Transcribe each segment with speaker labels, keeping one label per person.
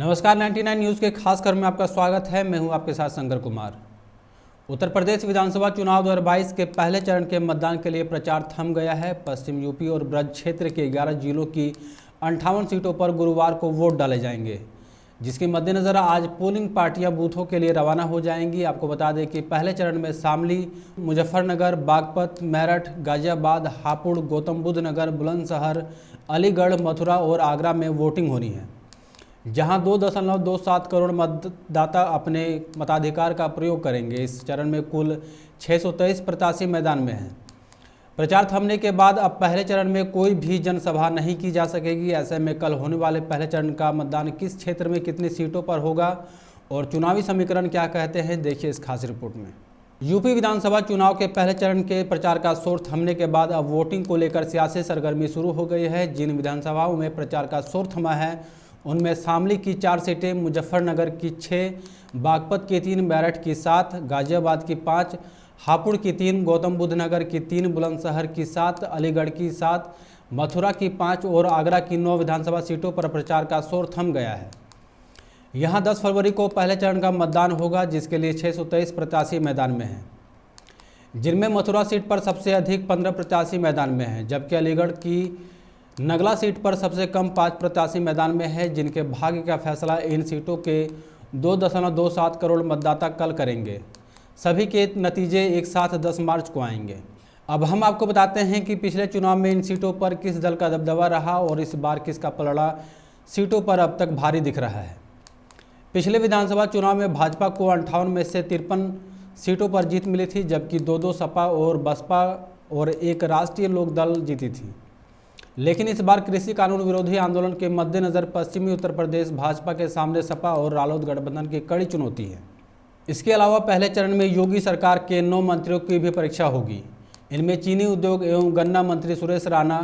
Speaker 1: नमस्कार 99 न्यूज़ के खास खबर में आपका स्वागत है। मैं हूं आपके साथ शंकर कुमार। उत्तर प्रदेश विधानसभा चुनाव 2022 के पहले चरण के मतदान के लिए प्रचार थम गया है। पश्चिम यूपी और ब्रज क्षेत्र के 11 जिलों की 58 सीटों पर गुरुवार को वोट डाले जाएंगे, जिसके मद्देनज़र आज पोलिंग पार्टियां बूथों के लिए रवाना हो जाएंगी। आपको बता दें कि पहले चरण में शामली, मुजफ्फरनगर, बागपत, मेरठ, गाजियाबाद, हापुड़, गौतम बुद्ध नगर, बुलंदशहर, अलीगढ़, मथुरा और आगरा में वोटिंग होनी है, जहां 2.27 करोड़ मतदाता अपने मताधिकार का प्रयोग करेंगे। इस चरण में कुल 623 प्रत्याशी मैदान में हैं। प्रचार थमने के बाद अब पहले चरण में कोई भी जनसभा नहीं की जा सकेगी। ऐसे में कल होने वाले पहले चरण का मतदान किस क्षेत्र में कितनी सीटों पर होगा और चुनावी समीकरण क्या कहते हैं, देखिए इस खास रिपोर्ट में। यूपी विधानसभा चुनाव के पहले चरण के प्रचार का शोर थमने के बाद अब वोटिंग को लेकर सियासी सरगर्मी शुरू हो गई है। जिन विधानसभाओं में प्रचार का शोर थमा है उनमें शामली की 4 सीटें, मुजफ्फरनगर की 6, बागपत की 3, मेरठ की 7, गाजियाबाद की 5, हापुड़ की 3, गौतम बुद्ध नगर की 3, बुलंदशहर की 7, अलीगढ़ की 7, मथुरा की 5 और आगरा की 9 विधानसभा सीटों पर प्रचार का शोर थम गया है। यहां 10 फरवरी को पहले चरण का मतदान होगा, जिसके लिए 623 प्रत्याशी मैदान में हैं, जिनमें मथुरा सीट पर सबसे अधिक 15 प्रत्याशी मैदान में हैं, जबकि अलीगढ़ की नगला सीट पर सबसे कम 5 प्रत्याशी मैदान में है, जिनके भाग्य का फैसला इन सीटों के 2.27 करोड़ मतदाता कल करेंगे। सभी के नतीजे एक साथ 10 मार्च को आएंगे। अब हम आपको बताते हैं कि पिछले चुनाव में इन सीटों पर किस दल का दबदबा रहा और इस बार किसका पलड़ा सीटों पर अब तक भारी दिख रहा है। पिछले विधानसभा चुनाव में भाजपा को 58 में से 53 सीटों पर जीत मिली थी, जबकि 2 सपा और बसपा और एक राष्ट्रीय लोक दल जीती थी। लेकिन इस बार कृषि कानून विरोधी आंदोलन के मद्देनज़र पश्चिमी उत्तर प्रदेश भाजपा के सामने सपा और रालोद गठबंधन की कड़ी चुनौती है। इसके अलावा पहले चरण में योगी सरकार के 9 मंत्रियों की भी परीक्षा होगी। इनमें चीनी उद्योग एवं गन्ना मंत्री सुरेश राणा,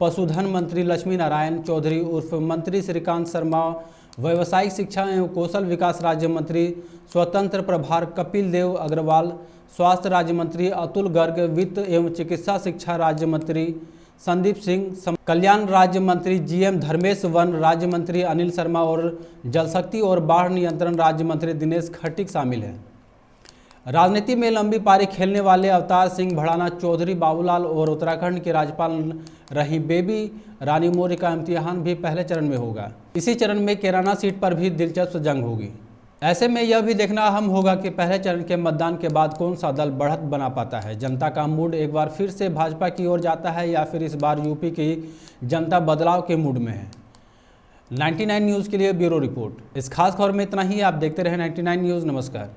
Speaker 1: पशुधन मंत्री लक्ष्मी नारायण चौधरी उर्फ मंत्री श्रीकांत शर्मा, व्यावसायिक शिक्षा एवं कौशल विकास राज्य मंत्री स्वतंत्र प्रभार कपिल देव अग्रवाल, स्वास्थ्य राज्य मंत्री अतुल गर्ग, वित्त एवं चिकित्सा शिक्षा राज्य मंत्री संदीप सिंह, कल्याण राज्य मंत्री जीएम धर्मेश, वन राज्य मंत्री अनिल शर्मा और जलशक्ति और बाढ़ नियंत्रण राज्य मंत्री दिनेश खट्टिक शामिल हैं। राजनीति में लंबी पारी खेलने वाले अवतार सिंह भड़ाना, चौधरी बाबूलाल और उत्तराखंड की राज्यपाल रही बेबी रानी मौर्य का इम्तिहान भी पहले चरण में होगा। इसी चरण में कैराना सीट पर भी दिलचस्प जंग होगी। ऐसे में यह भी देखना अहम होगा कि पहले चरण के मतदान के बाद कौन सा दल बढ़त बना पाता है। जनता का मूड एक बार फिर से भाजपा की ओर जाता है या फिर इस बार यूपी की जनता बदलाव के मूड में है। 99 न्यूज़ के लिए ब्यूरो रिपोर्ट। इस खास खबर में इतना ही। आप देखते रहे 99 न्यूज़। नमस्कार।